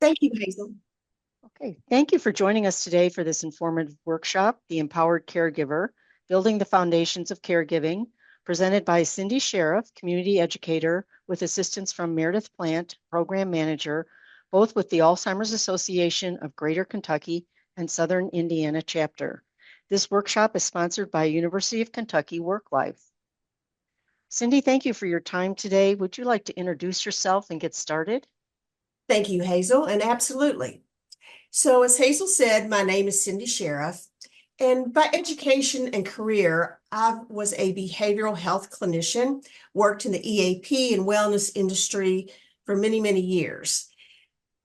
Thank you, Hazel. Okay, thank you for joining us today for this informative workshop, The Empowered Caregiver, Building the Foundations of Caregiving, presented by Cindy Sheriff, Community Educator, with assistance from Meredith Plant, Program Manager, both with the Alzheimer's Association of Greater Kentucky and Southern Indiana Chapter. This workshop is sponsored by University of Kentucky WorkLife. Cindy, thank you for your time today. Would you like to introduce yourself and get started? Thank you, Hazel, and absolutely. So as Hazel said, my name is Cindy Sheriff, and by education and career, I was a behavioral health clinician, worked in the EAP and wellness industry for many, many years.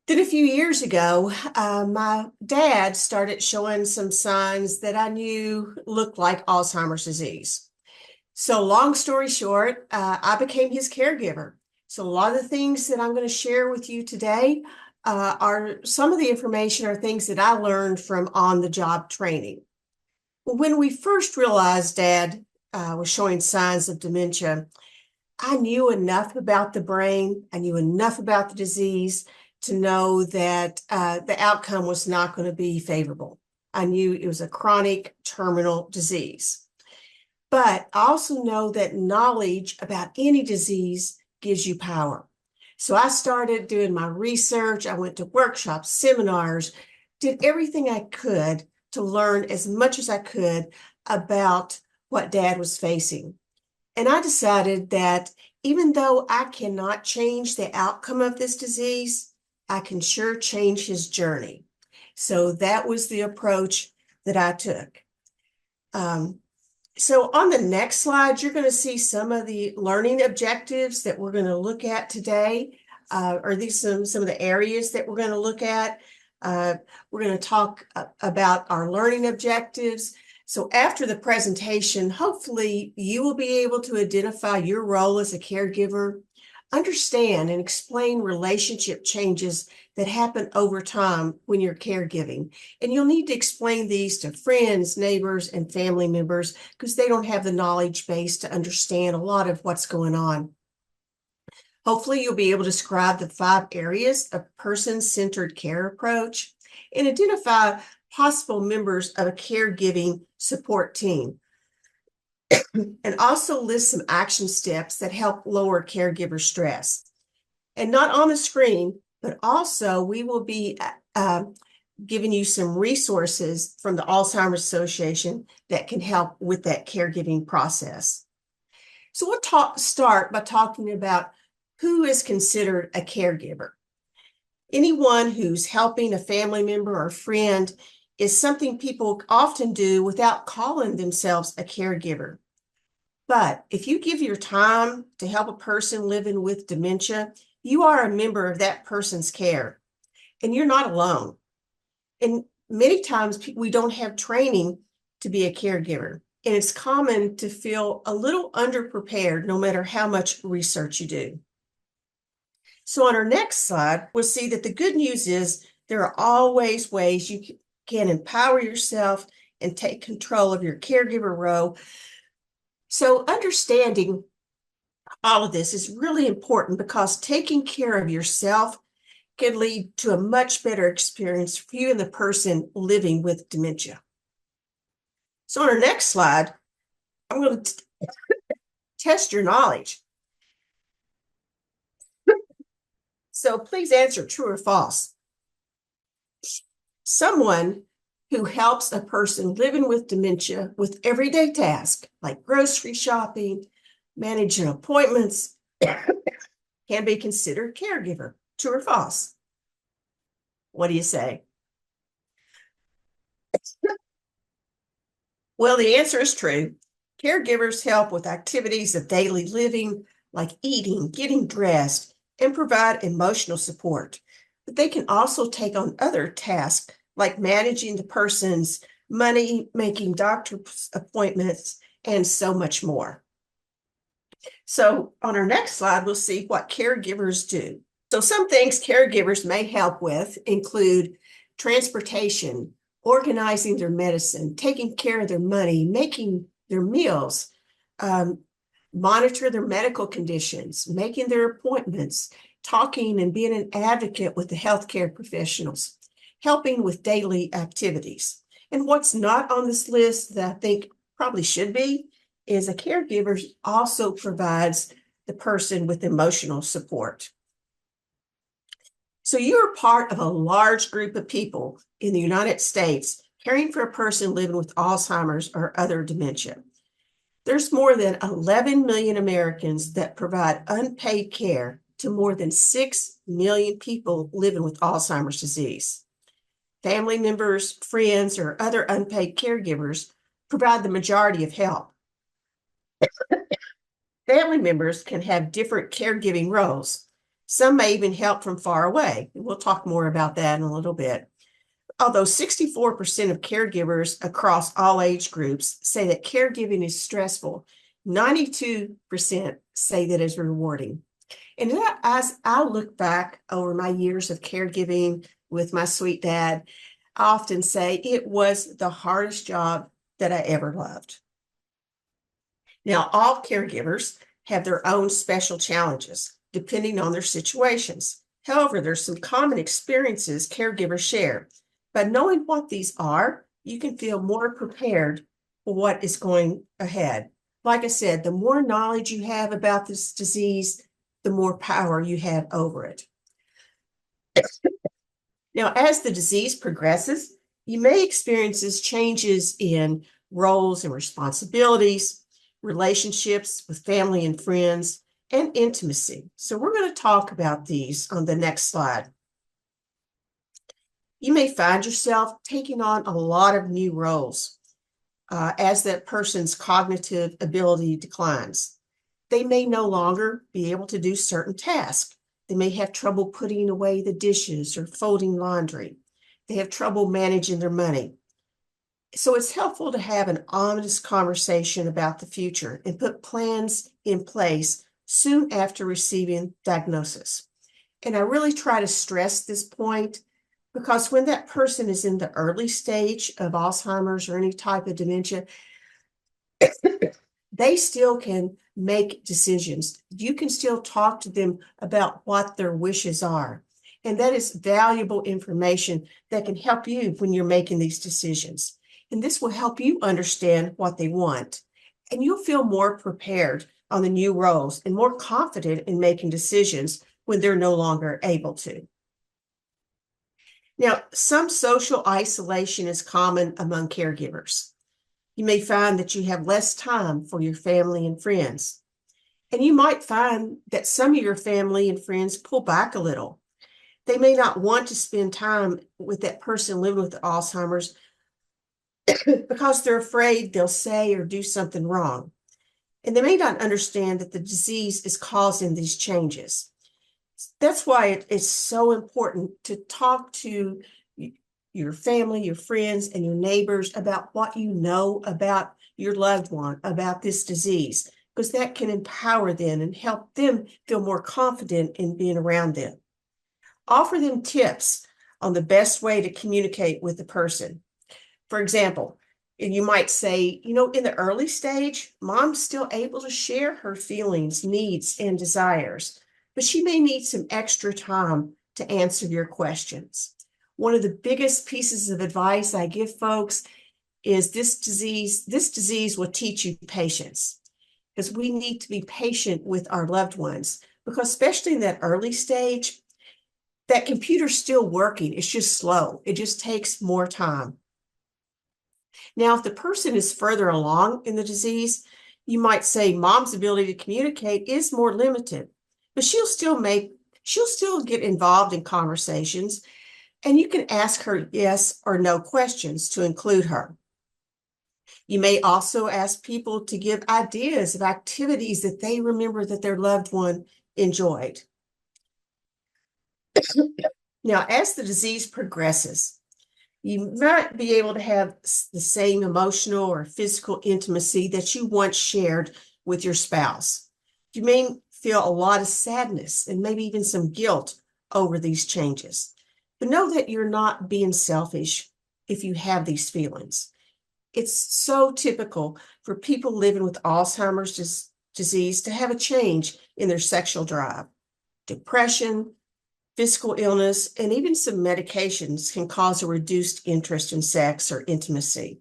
Then a few years ago, my dad started showing some signs that I knew looked like Alzheimer's disease. So long story short, I became his caregiver. So a lot of the things that I'm going to share with you today are some of the information are things that I learned from on-the-job training. When we first realized Dad was showing signs of dementia, I knew enough about the brain, I knew enough about the disease to know that the outcome was not going to be favorable. I knew it was a chronic terminal disease. But I also know that knowledge about any disease gives you power. So I started doing my research. I went to workshops, seminars, did everything I could to learn as much as I could about what Dad was facing. And I decided that even though I cannot change the outcome of this disease, I can sure change his journey. So that was the approach that I took. So on the next slide, you're going to see some of the learning objectives that we're going to look at today, or these some of the areas that we're going to look at. We're going to talk about our learning objectives. So after the presentation, hopefully you will be able to identify your role as a caregiver, understand and explain relationship changes that happen over time when you're caregiving. And you'll need to explain these to friends, neighbors, and family members because they don't have the knowledge base to understand a lot of what's going on. Hopefully you'll be able to describe the 5 areas of person-centered care approach and identify possible members of a caregiving support team. And also list some action steps that help lower caregiver stress. And not on the screen, but also we will be giving you some resources from the Alzheimer's Association that can help with that caregiving process. So we'll start by talking about who is considered a caregiver. Anyone who's helping a family member or friend is something people often do without calling themselves a caregiver. But if you give your time to help a person living with dementia, you are a member of that person's care, and you're not alone. And many times we don't have training to be a caregiver, and it's common to feel a little underprepared no matter how much research you do. So on our next slide, we'll see that the good news is there are always ways you can empower yourself and take control of your caregiver role. So understanding all of this is really important because taking care of yourself can lead to a much better experience for you and the person living with dementia. So on our next slide, I'm going to test your knowledge. So please answer true or false. Someone who helps a person living with dementia with everyday tasks like grocery shopping, managing appointments, can be considered caregiver. True or false? What do you say? Well, the answer is true. Caregivers help with activities of daily living like eating, getting dressed, and provide emotional support. But they can also take on other tasks like managing the person's money, making doctor appointments, and so much more. So on our next slide, we'll see what caregivers do. So some things caregivers may help with include transportation, organizing their medicine, taking care of their money, making their meals, monitor their medical conditions, making their appointments, talking and being an advocate with the healthcare professionals, helping with daily activities. And what's not on this list that I think probably should be is a caregiver also provides the person with emotional support. So you're part of a large group of people in the United States caring for a person living with Alzheimer's or other dementia. There's more than 11 million Americans that provide unpaid care to more than 6 million people living with Alzheimer's disease. Family members, friends, or other unpaid caregivers provide the majority of help. Family members can have different caregiving roles. Some may even help from far away. We'll talk more about that in a little bit. Although 64% of caregivers across all age groups say that caregiving is stressful, 92% say that it's rewarding. And as I look back over my years of caregiving with my sweet dad, I often say it was the hardest job that I ever loved. Now, all caregivers have their own special challenges, depending on their situations. However, there's some common experiences caregivers share. By knowing what these are, you can feel more prepared for what is going ahead. Like I said, the more knowledge you have about this disease, the more power you have over it. Now, as the disease progresses, you may experience changes in roles and responsibilities, relationships with family and friends, and intimacy. So we're going to talk about these on the next slide. You may find yourself taking on a lot of new roles as that person's cognitive ability declines. They may no longer be able to do certain tasks. They may have trouble putting away the dishes or folding laundry. They have trouble managing their money. So it's helpful to have an honest conversation about the future and put plans in place soon after receiving diagnosis. And I really try to stress this point because when that person is in the early stage of Alzheimer's or any type of dementia, they still can make decisions. You can still talk to them about what their wishes are. And that is valuable information that can help you when you're making these decisions. And this will help you understand what they want. And you'll feel more prepared on the new roles and more confident in making decisions when they're no longer able to. Now, some social isolation is common among caregivers. You may find that you have less time for your family and friends. And you might find that some of your family and friends pull back a little. They may not want to spend time with that person living with Alzheimer's because they're afraid they'll say or do something wrong. And they may not understand that the disease is causing these changes. That's why it's so important to talk to your family, your friends, and your neighbors about what you know about your loved one, about this disease, because that can empower them and help them feel more confident in being around them. Offer them tips on the best way to communicate with the person. For example, you might say, in the early stage, mom's still able to share her feelings, needs, and desires, but she may need some extra time to answer your questions. One of the biggest pieces of advice I give folks is this disease will teach you patience, because we need to be patient with our loved ones, because especially in that early stage, that computer's still working. It's just slow. It just takes more time. Now, if the person is further along in the disease, you might say mom's ability to communicate is more limited, but she'll still get involved in conversations, and you can ask her yes or no questions to include her. You may also ask people to give ideas of activities that they remember that their loved one enjoyed. Now, as the disease progresses, you might be able to have the same emotional or physical intimacy that you once shared with your spouse. You may feel a lot of sadness and maybe even some guilt over these changes. But know that you're not being selfish if you have these feelings. It's so typical for people living with Alzheimer's disease to have a change in their sexual drive. depression, physical illness, and even some medications can cause a reduced interest in sex or intimacy.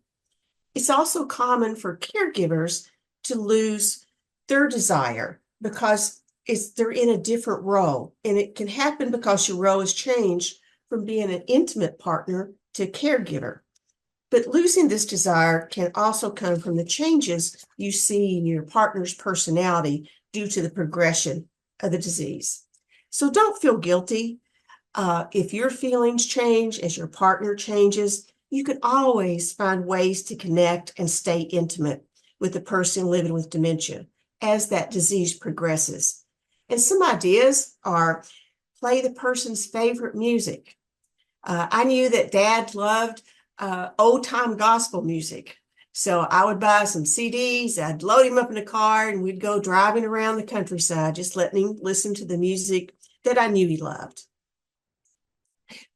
It's also common for caregivers to lose their desire because they're in a different role. And it can happen because your role has changed from being an intimate partner to a caregiver. But losing this desire can also come from the changes you see in your partner's personality due to the progression of the disease. So don't feel guilty. If your feelings change as your partner changes, you can always find ways to connect and stay intimate with the person living with dementia as that disease progresses. And some ideas are play the person's favorite music. I knew that Dad loved old-time gospel music. So I would buy some CDs, I'd load him up in a car, and we'd go driving around the countryside, just letting him listen to the music that I knew he loved.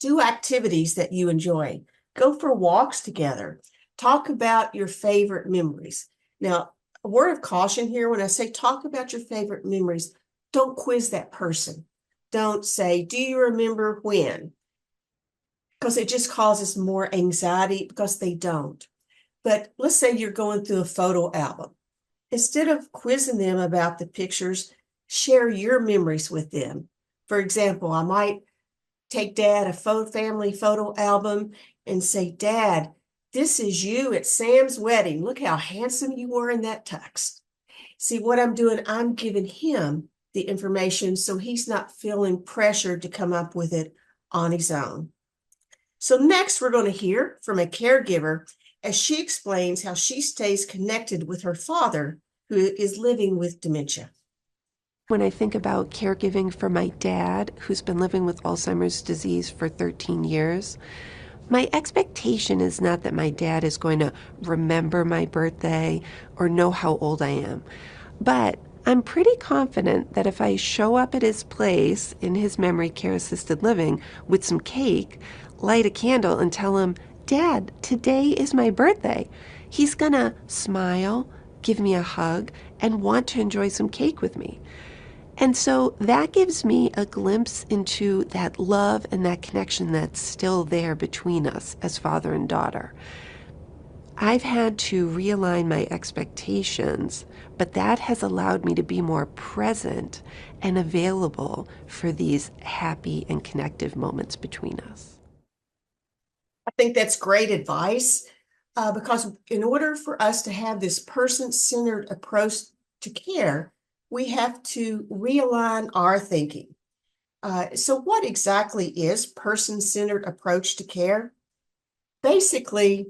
Do activities that you enjoy. Go for walks together. Talk about your favorite memories. Now, a word of caution here when I say talk about your favorite memories, don't quiz that person. Don't say, do you remember when? Because it just causes more anxiety because they don't. But let's say you're going through a photo album. Instead of quizzing them about the pictures, share your memories with them. For example, I might take Dad a family photo album and say, Dad, this is you at Sam's wedding. Look how handsome you were in that tux. See what I'm doing? I'm giving him the information so he's not feeling pressured to come up with it on his own. So next, we're going to hear from a caregiver as she explains how she stays connected with her father, who is living with dementia. When I think about caregiving for my dad, who's been living with Alzheimer's disease for 13 years, my expectation is not that my dad is going to remember my birthday or know how old I am. But I'm pretty confident that if I show up at his place in his memory care assisted living with some cake, light a candle, and tell him, Dad, today is my birthday, he's gonna smile, give me a hug, and want to enjoy some cake with me. And so that gives me a glimpse into that love and that connection that's still there between us as father and daughter. I've had to realign my expectations, but that has allowed me to be more present and available for these happy and connective moments between us. I think that's great advice because in order for us to have this person-centered approach to care, we have to realign our thinking. So what exactly is person-centered approach to care? Basically,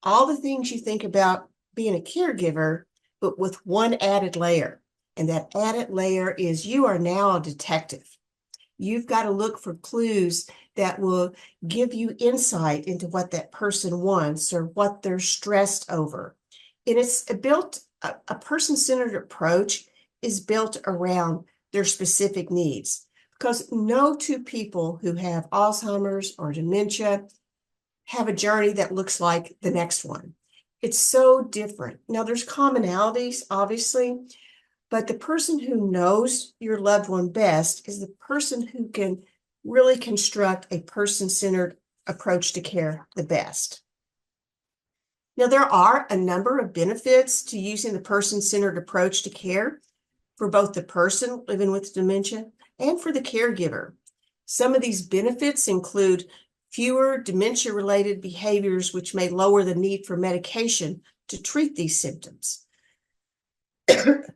all the things you think about being a caregiver, but with one added layer. And that added layer is you are now a detective. You've got to look for clues that will give you insight into what that person wants or what they're stressed over. And it's a person-centered approach is built around their specific needs because no two people who have Alzheimer's or dementia have a journey that looks like the next one. It's so different. Now, there's commonalities, obviously, but the person who knows your loved one best is the person who can really construct a person-centered approach to care the best. Now, there are a number of benefits to using the person-centered approach to care for both the person living with dementia and for the caregiver. Some of these benefits include fewer dementia-related behaviors, which may lower the need for medication to treat these symptoms.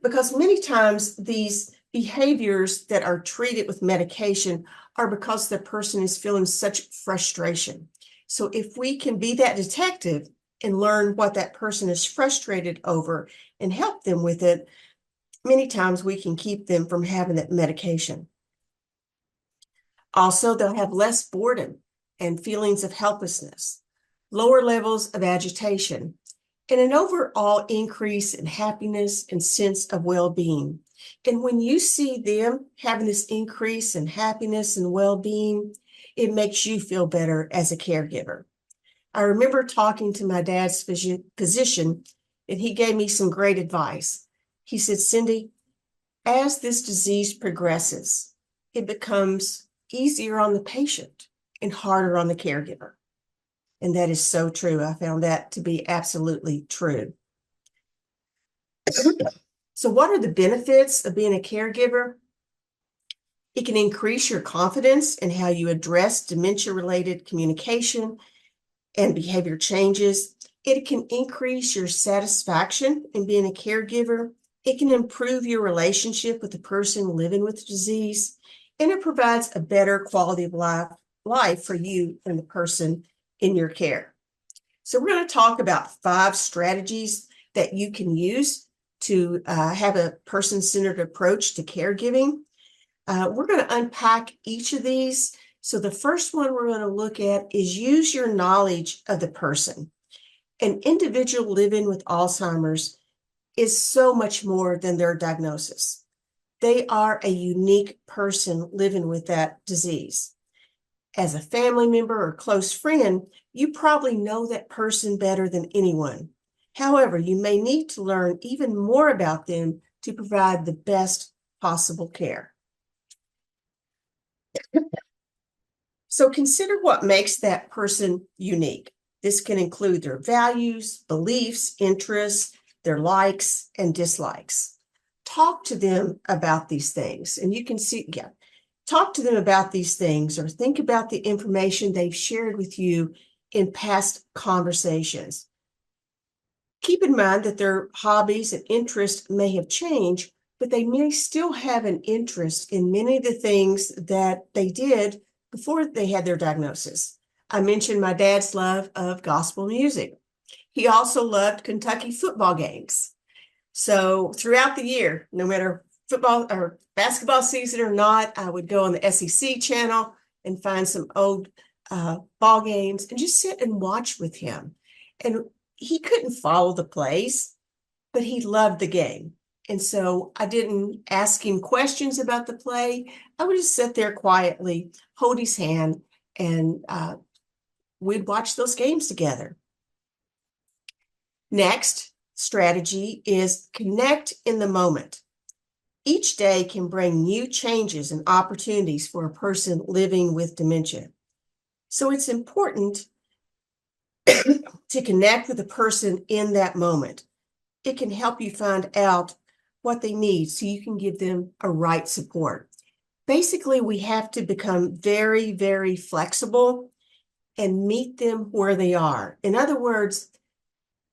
Because many times these behaviors that are treated with medication are because the person is feeling such frustration. So if we can be that detective and learn what that person is frustrated over and help them with it, many times we can keep them from having that medication. Also, they'll have less boredom and feelings of helplessness, lower levels of agitation, and an overall increase in happiness and sense of well-being. And when you see them having this increase in happiness and well-being, it makes you feel better as a caregiver. I remember talking to my dad's physician, and he gave me some great advice. He said, Cindy, as this disease progresses, it becomes easier on the patient and harder on the caregiver. And that is so true. I found that to be absolutely true. So what are the benefits of being a caregiver? It can increase your confidence in how you address dementia-related communication and behavior changes. It can increase your satisfaction in being a caregiver. It can improve your relationship with the person living with the disease, and it provides a better quality of life for you and the person in your care. So we're going to talk about 5 strategies that you can use to have a person-centered approach to caregiving. We're going to unpack each of these. So the first one we're going to look at is use your knowledge of the person. An individual living with Alzheimer's is so much more than their diagnosis. They are a unique person living with that disease. As a family member or close friend, you probably know that person better than anyone. However, you may need to learn even more about them to provide the best possible care. So consider what makes that person unique. This can include their values, beliefs, interests, their likes and dislikes. Talk to them about these things, and you can see, talk to them about these things, or think about the information they've shared with you in past conversations. Keep in mind that their hobbies and interests may have changed, but they may still have an interest in many of the things that they did before they had their diagnosis. I mentioned my dad's love of gospel music. He also loved Kentucky football games. So throughout the year, no matter football or basketball season or not, I would go on the SEC channel and find some old ball games and just sit and watch with him. And he couldn't follow the plays, but he loved the game. And so I didn't ask him questions about the play. I would just sit there quietly, hold his hand, and we'd watch those games together. Next strategy is connect in the moment. Each day can bring new changes and opportunities for a person living with dementia. So it's important to connect with the person in that moment. It can help you find out what they need so you can give them a right support. Basically, we have to become very, very flexible and meet them where they are. In other words,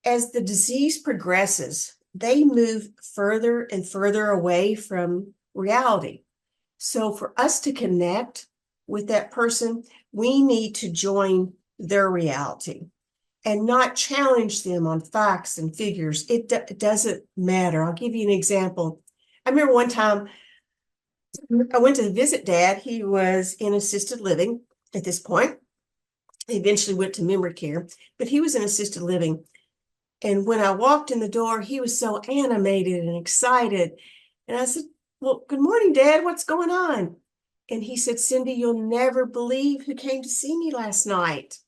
as the disease progresses, they move further and further away from reality. So for us to connect with that person, we need to join their reality and not challenge them on facts and figures. It doesn't matter. I'll give you an example. I remember one time I went to visit Dad. He was in assisted living at this point. He eventually went to memory care, but he was in assisted living. And when I walked in the door, he was so animated and excited. And I said, "Well, good morning, Dad. What's going on?" And he said, "Cindy, you'll never believe who came to see me last night."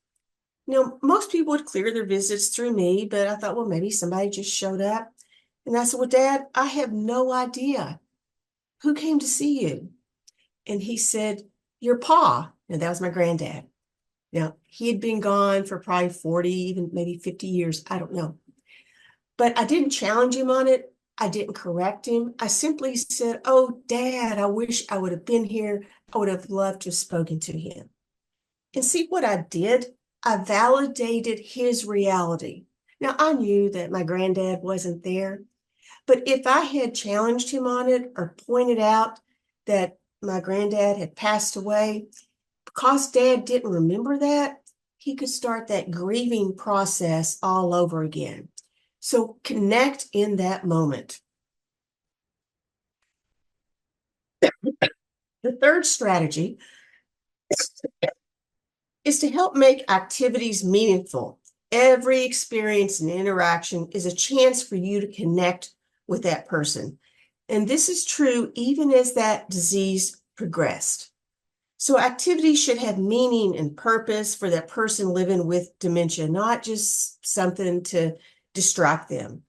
Most people would clear their visits through me, but I thought, well, maybe somebody just showed up. And I said, "Well, Dad, I have no idea who came to see you." And he said, "Your pa." And that was my granddad. Now, he had been gone for probably 40, even maybe 50 years. I don't know. But I didn't challenge him on it. I didn't correct him. I simply said, "Oh, Dad, I wish I would have been here. I would have loved to have spoken to him." And see what I did? I validated his reality. Now, I knew that my granddad wasn't there, but if I had challenged him on it or pointed out that my granddad had passed away, because Dad didn't remember that, he could start that grieving process all over again. So connect in that moment. The third strategy is to help make activities meaningful. Every experience and interaction is a chance for you to connect with that person. And this is true even as that disease progressed. So activities should have meaning and purpose for that person living with dementia, not just something to distract them.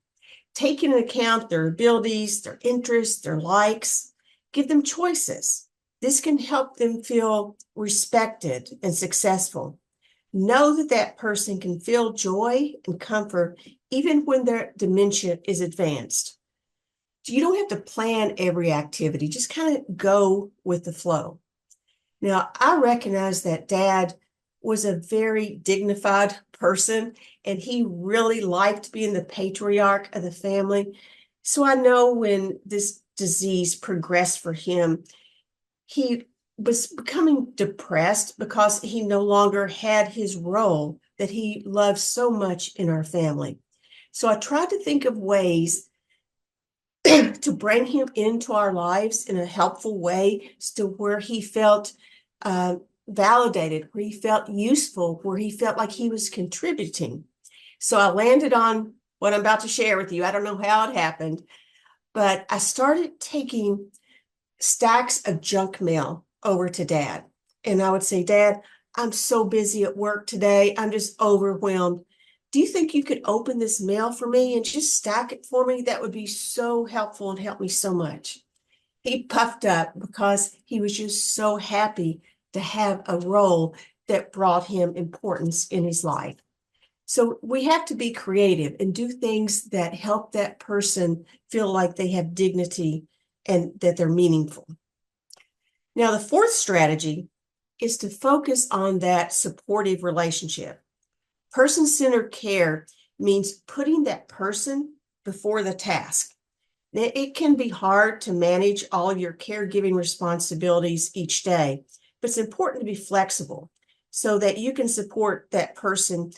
Take into account their abilities, their interests, their likes. Give them choices. This can help them feel respected and successful. Know that that person can feel joy and comfort even when their dementia is advanced. You don't have to plan every activity, just kind of go with the flow. Now, I recognize that Dad was a very dignified person, and he really liked being the patriarch of the family. So I know when this disease progressed for him, he was becoming depressed because he no longer had his role that he loved so much in our family. So I tried to think of ways to bring him into our lives in a helpful way to where he felt validated, where he felt useful, where he felt like he was contributing. So I landed on what I'm about to share with you. I don't know how it happened, but I started taking stacks of junk mail over to Dad. And I would say, Dad, I'm so busy at work today. I'm just overwhelmed. Do you think you could open this mail for me and just stack it for me? That would be so helpful and help me so much. He puffed up because he was just so happy to have a role that brought him importance in his life. So we have to be creative and do things that help that person feel like they have dignity and that they're meaningful. Now, the fourth strategy is to focus on that supportive relationship. Person-centered care means putting that person before the task. Now, it can be hard to manage all your caregiving responsibilities each day, but it's important to be flexible so that you can support that person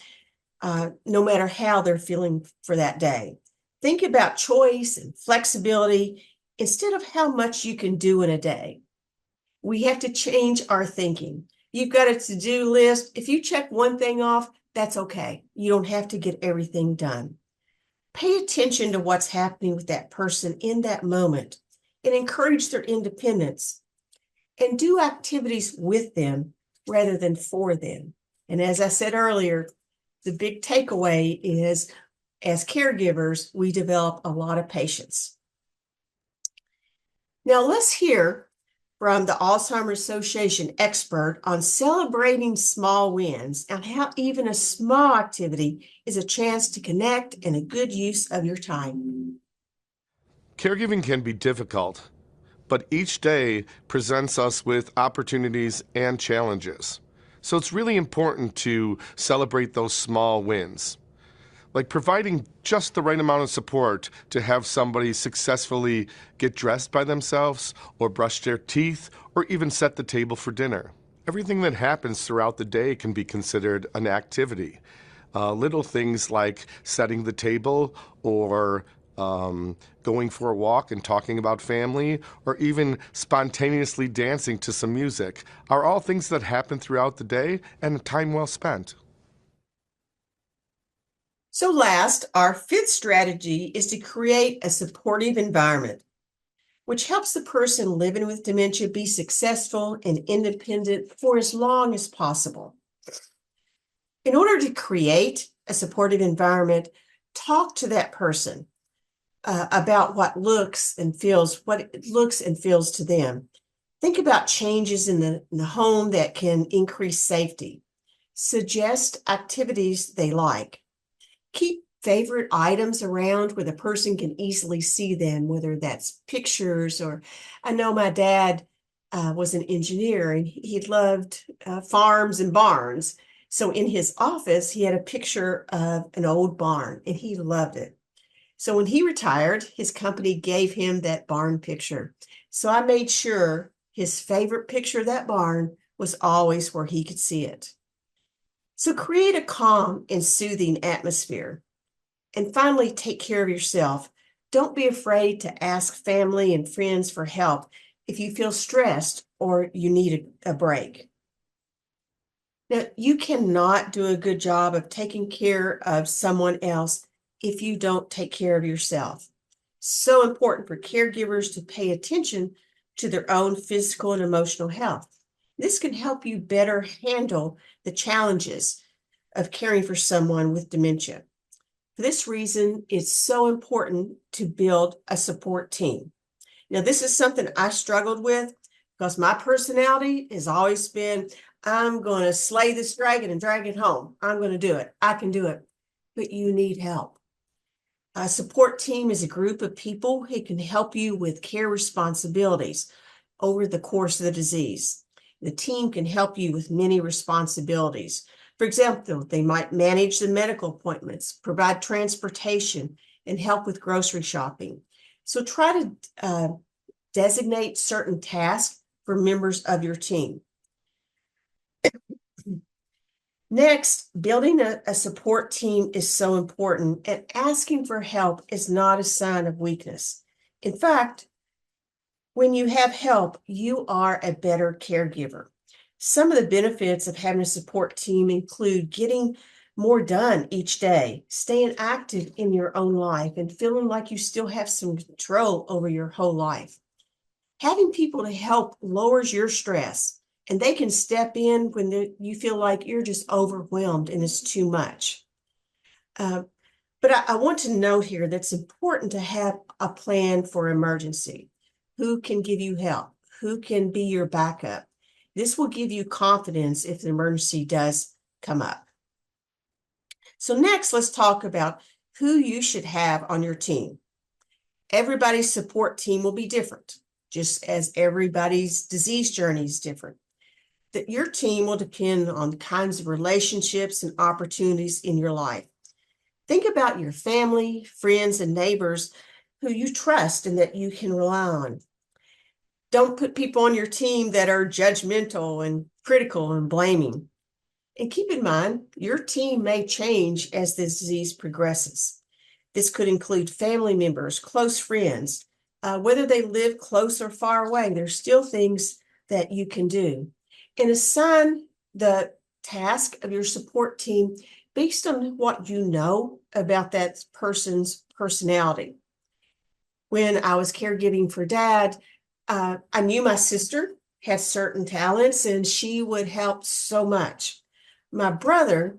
no matter how they're feeling for that day. Think about choice and flexibility instead of how much you can do in a day. We have to change our thinking. You've got a to-do list. If you check one thing off, that's okay. You don't have to get everything done. Pay attention to what's happening with that person in that moment and encourage their independence. And do activities with them rather than for them. And as I said earlier, the big takeaway is as caregivers, we develop a lot of patience. Now let's hear from the Alzheimer's Association expert on celebrating small wins and how even a small activity is a chance to connect and a good use of your time. Caregiving can be difficult, but each day presents us with opportunities and challenges. So it's really important to celebrate those small wins, like providing just the right amount of support to have somebody successfully get dressed by themselves or brush their teeth or even set the table for dinner. Everything that happens throughout the day can be considered an activity. Little things like setting the table or going for a walk and talking about family, or even spontaneously dancing to some music are all things that happen throughout the day and time well spent. So last, our fifth strategy is to create a supportive environment, which helps the person living with dementia be successful and independent for as long as possible. In order to create a supportive environment, talk to that person about what it looks and feels to them. Think about changes in the home that can increase safety. Suggest activities they like. Keep favorite items around where the person can easily see them, whether that's pictures or, I know my dad was an engineer and he loved farms and barns. So in his office, he had a picture of an old barn and he loved it. So when he retired, his company gave him that barn picture. So I made sure his favorite picture of that barn was always where he could see it. So create a calm and soothing atmosphere. And finally, take care of yourself. Don't be afraid to ask family and friends for help if you feel stressed or you need a break. Now, you cannot do a good job of taking care of someone else if you don't take care of yourself. So important for caregivers to pay attention to their own physical and emotional health. This can help you better handle the challenges of caring for someone with dementia. For this reason, it's so important to build a support team. Now, this is something I struggled with, because my personality has always been, I'm going to slay this dragon and drag it home. I'm going to do it. I can do it. But you need help. A support team is a group of people who can help you with care responsibilities over the course of the disease. The team can help you with many responsibilities. For example, they might manage the medical appointments, provide transportation, and help with grocery shopping. So try to designate certain tasks for members of your team. Next, building a support team is so important, and asking for help is not a sign of weakness. In fact, when you have help, you are a better caregiver. Some of the benefits of having a support team include getting more done each day, staying active in your own life, and feeling like you still have some control over your whole life. Having people to help lowers your stress, and they can step in when you feel like you're just overwhelmed and it's too much. But I want to note here that it's important to have a plan for emergency. Who can give you help? Who can be your backup? This will give you confidence if the emergency does come up. So next, let's talk about who you should have on your team. Everybody's support team will be different, just as everybody's disease journey is different. That your team will depend on the kinds of relationships and opportunities in your life. Think about your family, friends, and neighbors who you trust and that you can rely on. Don't put people on your team that are judgmental and critical and blaming. And keep in mind, your team may change as the disease progresses. This could include family members, close friends, whether they live close or far away. There's still things that you can do. And assign the task of your support team based on what you know about that person's personality. When I was caregiving for Dad, I knew my sister had certain talents and she would help so much. My brother,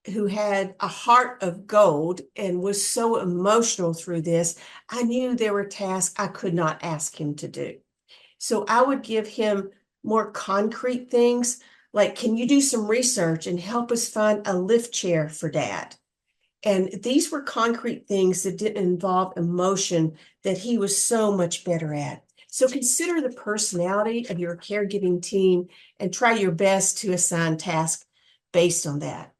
who had a heart of gold and was so emotional through this, I knew there were tasks I could not ask him to do. So I would give him more concrete things, like, can you do some research and help us find a lift chair for Dad? And these were concrete things that didn't involve emotion that he was so much better at. So consider the personality of your caregiving team and try your best to assign tasks based on that.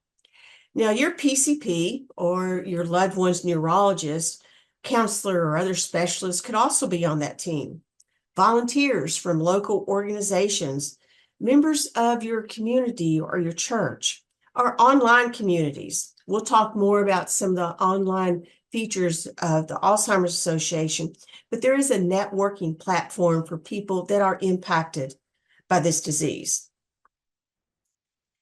Now, your PCP or your loved one's neurologist, counselor, or other specialists could also be on that team. Volunteers from local organizations, members of your community or your church, or online communities. We'll talk more about some of the online features of the Alzheimer's Association, but there is a networking platform for people that are impacted by this disease.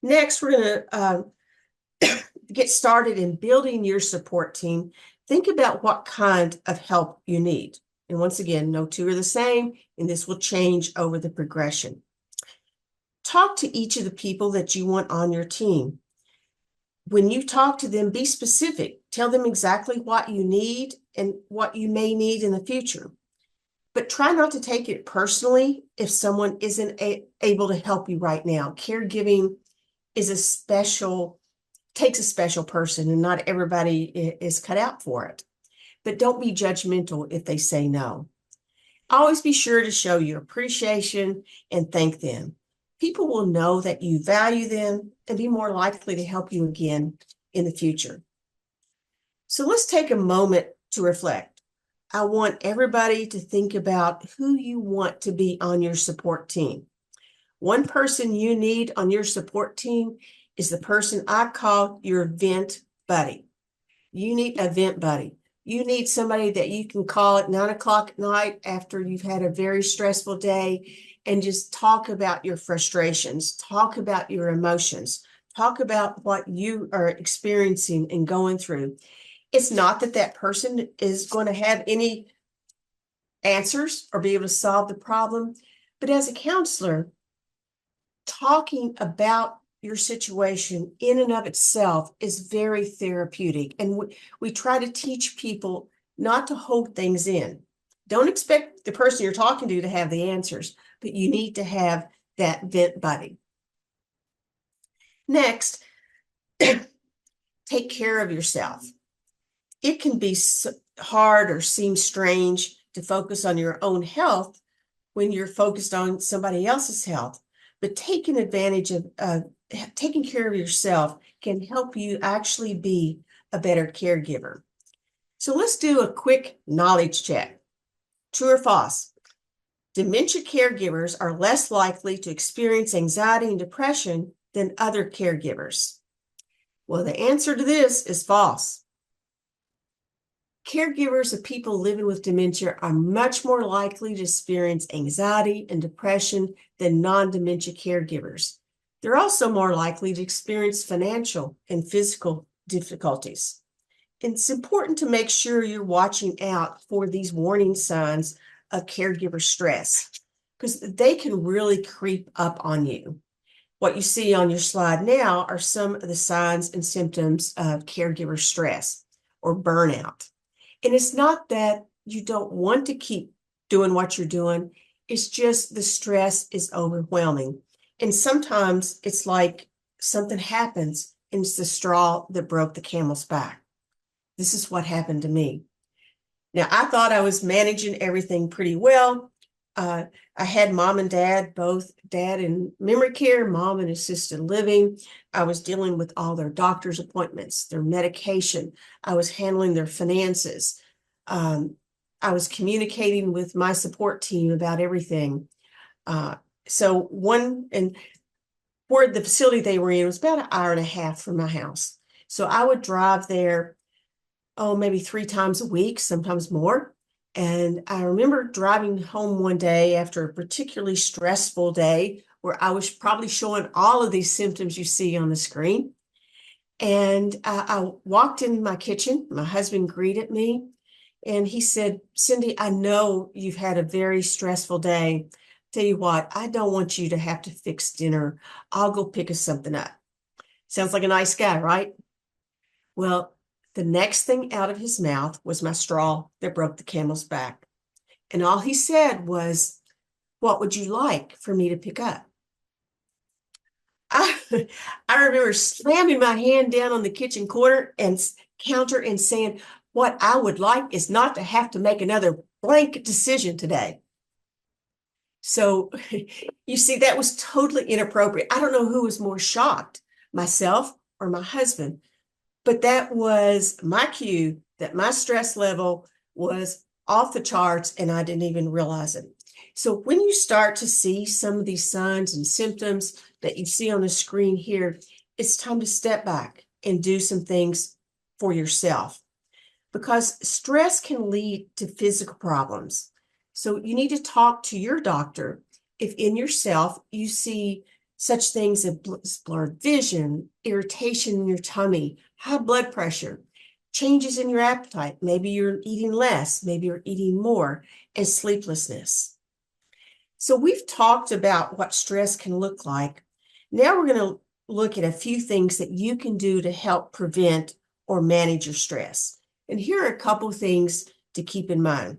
Next, we're going to get started in building your support team. Think about what kind of help you need. And once again, no two are the same, and this will change over the progression. Talk to each of the people that you want on your team. When you talk to them, be specific. Tell them exactly what you need and what you may need in the future. But try not to take it personally if someone isn't able to help you right now. Caregiving is takes a special person, and not everybody is cut out for it. But don't be judgmental if they say no. Always be sure to show your appreciation and thank them. People will know that you value them and be more likely to help you again in the future. So let's take a moment to reflect. I want everybody to think about who you want to be on your support team. One person you need on your support team is the person I call your vent buddy. You need a vent buddy. You need somebody that you can call at 9 o'clock at night after you've had a very stressful day and just talk about your frustrations, talk about your emotions, talk about what you are experiencing and going through. It's not that that person is going to have any answers or be able to solve the problem, but as a counselor, talking about your situation in and of itself is very therapeutic. And we try to teach people not to hold things in. Don't expect the person you're talking to have the answers, but you need to have that vent buddy. Next, take care of yourself. It can be hard or seem strange to focus on your own health when you're focused on somebody else's health, but taking advantage of taking care of yourself can help you actually be a better caregiver. So let's do a quick knowledge check. True or false? Dementia caregivers are less likely to experience anxiety and depression than other caregivers. Well, the answer to this is false. Caregivers of people living with dementia are much more likely to experience anxiety and depression than non-dementia caregivers. They're also more likely to experience financial and physical difficulties. It's important to make sure you're watching out for these warning signs of caregiver stress, because they can really creep up on you. What you see on your slide now are some of the signs and symptoms of caregiver stress or burnout. And it's not that you don't want to keep doing what you're doing. It's just the stress is overwhelming. And sometimes it's like something happens and it's the straw that broke the camel's back. This is what happened to me. Now, I thought I was managing everything pretty well. I had mom and dad, both dad in memory care, mom in assisted living. I was dealing with all their doctor's appointments, their medication. I was handling their finances. I was communicating with my support team about everything. So where the facility they were in was about an hour and a half from my house. So I would drive there, maybe 3 times a week, sometimes more. And I remember driving home one day after a particularly stressful day where I was probably showing all of these symptoms you see on the screen. And I walked in my kitchen. My husband greeted me and he said, "Cindy, I know you've had a very stressful day. Tell you what, I don't want you to have to fix dinner. I'll go pick us something up." Sounds like a nice guy, right? Well, the next thing out of his mouth was my straw that broke the camel's back. And all he said was, "What would you like for me to pick up?" I remember slamming my hand down on the kitchen counter and saying, "What I would like is not to have to make another blanket decision today." So you see, that was totally inappropriate. I don't know who was more shocked, myself or my husband. But that was my cue that my stress level was off the charts and I didn't even realize it. So when you start to see some of these signs and symptoms that you see on the screen here, it's time to step back and do some things for yourself, because stress can lead to physical problems. So you need to talk to your doctor if in yourself you see such things as blurred vision, irritation in your tummy, high blood pressure, changes in your appetite. Maybe you're eating less, maybe you're eating more, and sleeplessness. So we've talked about what stress can look like. Now we're going to look at a few things that you can do to help prevent or manage your stress. And here are a couple of things to keep in mind.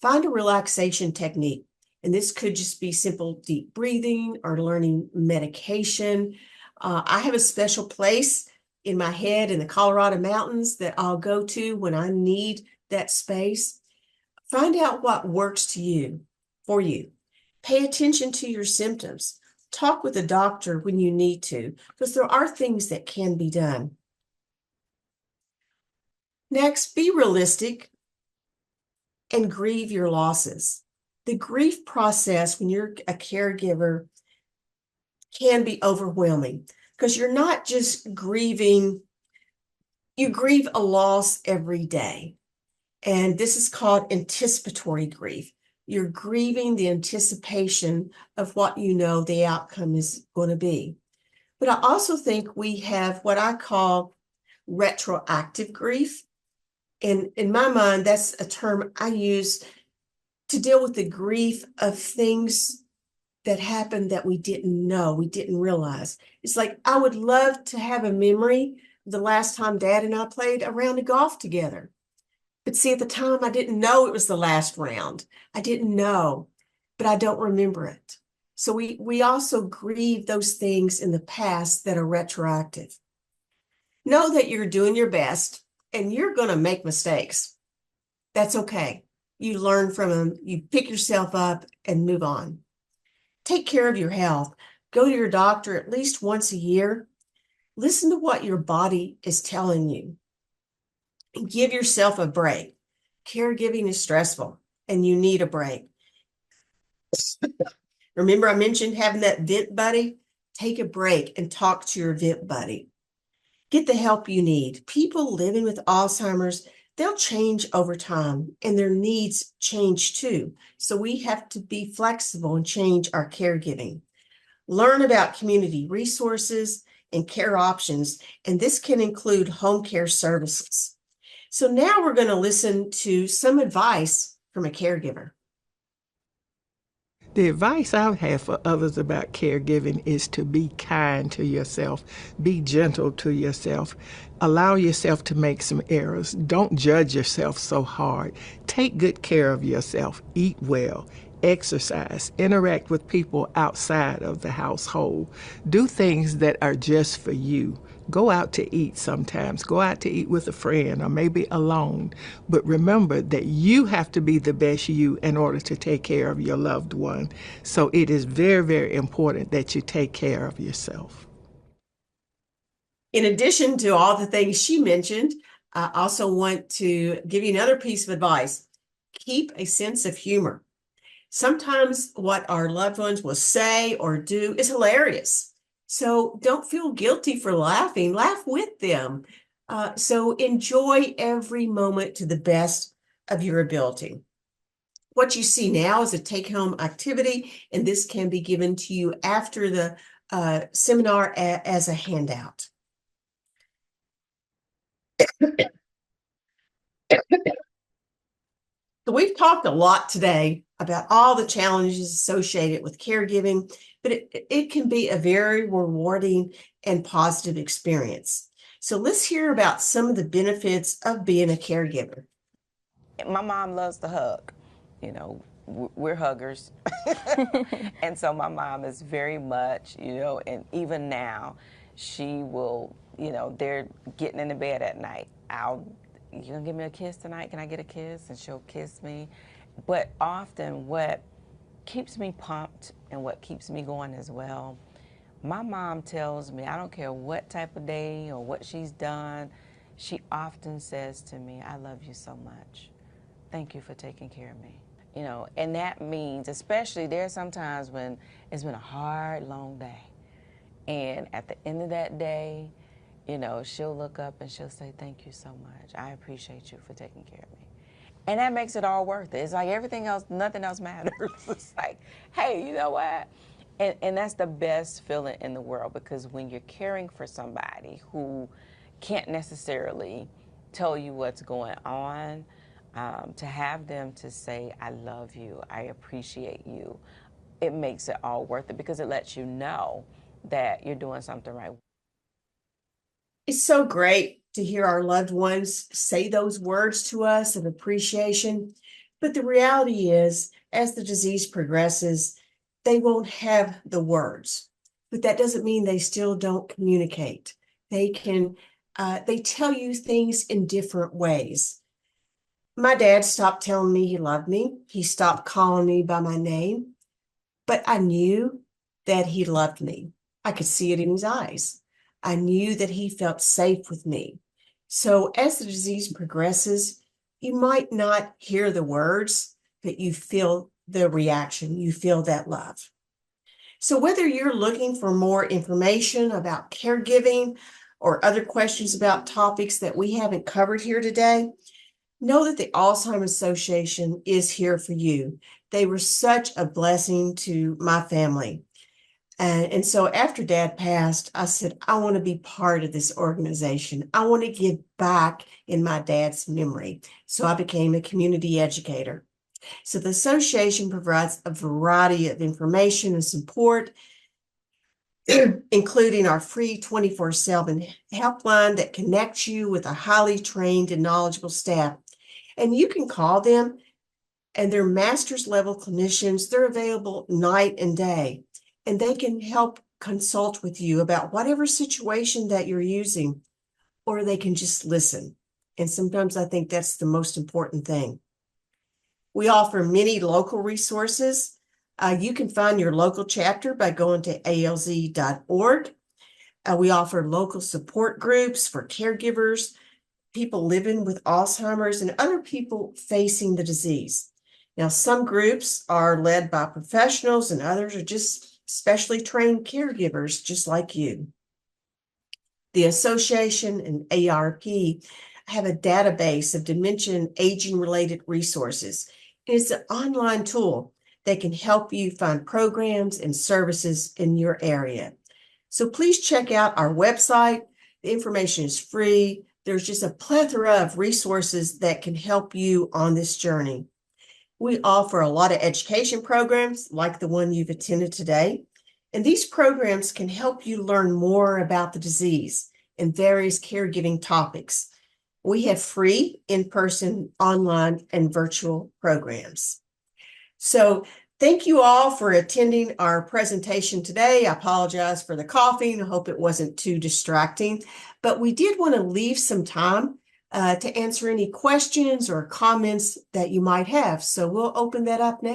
Find a relaxation technique. And this could just be simple deep breathing or learning medication. I have a special place in my head in the Colorado mountains that I'll go to when I need that space. Find out what works for you. Pay attention to your symptoms. Talk with a doctor when you need to, because there are things that can be done. Next, be realistic and grieve your losses. The grief process when you're a caregiver can be overwhelming because you're not just grieving, you grieve a loss every day. And this is called anticipatory grief. You're grieving the anticipation of what you know the outcome is going to be. But I also think we have what I call retroactive grief. And in my mind, that's a term I use to deal with the grief of things that happened that we didn't know, we didn't realize. It's like, I would love to have a memory of the last time Dad and I played a round of golf together. But see, at the time, I didn't know it was the last round. I didn't know, but I don't remember it. So we also grieve those things in the past that are retroactive. Know that you're doing your best and you're going to make mistakes. That's okay. You learn from them, you pick yourself up and move on. Take care of your health. Go to your doctor at least once a year. Listen to what your body is telling you. And give yourself a break. Caregiving is stressful and you need a break. Remember, I mentioned having that vent buddy? Take a break and talk to your vent buddy. Get the help you need. People living with Alzheimer's, they'll change over time and their needs change too. So we have to be flexible and change our caregiving. Learn about community resources and care options, and this can include home care services. So now we're going to listen to some advice from a caregiver. The advice I would have for others about caregiving is to be kind to yourself, be gentle to yourself, allow yourself to make some errors. Don't judge yourself so hard. Take good care of yourself, eat well, exercise, interact with people outside of the household. Do things that are just for you. Go out to eat sometimes. Go out to eat with a friend or maybe alone. But remember that you have to be the best you in order to take care of your loved one. So it is very, very important that you take care of yourself. In addition to all the things she mentioned, I also want to give you another piece of advice. Keep a sense of humor. Sometimes what our loved ones will say or do is hilarious. So don't feel guilty for laughing. Laugh with them. So enjoy every moment to the best of your ability. What you see now is a take-home activity, and this can be given to you after the seminar as a handout. So we've talked a lot today about all the challenges associated with caregiving, but it can be a very rewarding and positive experience. So let's hear about some of the benefits of being a caregiver. My mom loves to hug. You know, we're huggers. And so my mom is very much, and even now, she will, they're getting into bed at night. You gonna give me a kiss tonight? Can I get a kiss? And she'll kiss me. But often what keeps me pumped and what keeps me going as well, my mom tells me, I don't care what type of day or what she's done, she often says to me, I love you so much. Thank you for taking care of me. And that means, especially there's sometimes when it's been a hard, long day. And at the end of that day, she'll look up and she'll say, thank you so much. I appreciate you for taking care of me. And that makes it all worth it. It's like everything else, nothing else matters. It's like, hey, you know what? And that's the best feeling in the world, because when you're caring for somebody who can't necessarily tell you what's going on, to have them to say, I love you, I appreciate you, it makes it all worth it, because it lets you know that you're doing something right. It's so great to hear our loved ones say those words to us of appreciation. But the reality is, as the disease progresses, they won't have the words. But that doesn't mean they still don't communicate. They tell you things in different ways. My dad stopped telling me he loved me. He stopped calling me by my name. But I knew that he loved me. I could see it in his eyes. I knew that he felt safe with me. So as the disease progresses, you might not hear the words, but you feel the reaction. You feel that love. So whether you're looking for more information about caregiving or other questions about topics that we haven't covered here today, know that the Alzheimer's Association is here for you. They were such a blessing to my family. And so after Dad passed, I said, I want to be part of this organization. I want to give back in my dad's memory. So I became a community educator. So the association provides a variety of information and support, including our free 24/7 helpline that connects you with a highly trained and knowledgeable staff. And you can call them and they're master's level clinicians. They're available night and day, and they can help consult with you about whatever situation that you're using, or they can just listen. And sometimes I think that's the most important thing. We offer many local resources. You can find your local chapter by going to alz.org. We offer local support groups for caregivers, people living with Alzheimer's, and other people facing the disease. Now, some groups are led by professionals and others are just specially trained caregivers, just like you. The association and ARP have a database of dementia and aging-related resources. It's an online tool that can help you find programs and services in your area. So please check out our website. The information is free. There's just a plethora of resources that can help you on this journey. We offer a lot of education programs like the one you've attended today. And these programs can help you learn more about the disease and various caregiving topics. We have free in-person, online, and virtual programs. So thank you all for attending our presentation today. I apologize for the coughing. I hope it wasn't too distracting, but we did want to leave some time to answer any questions or comments that you might have. So we'll open that up now.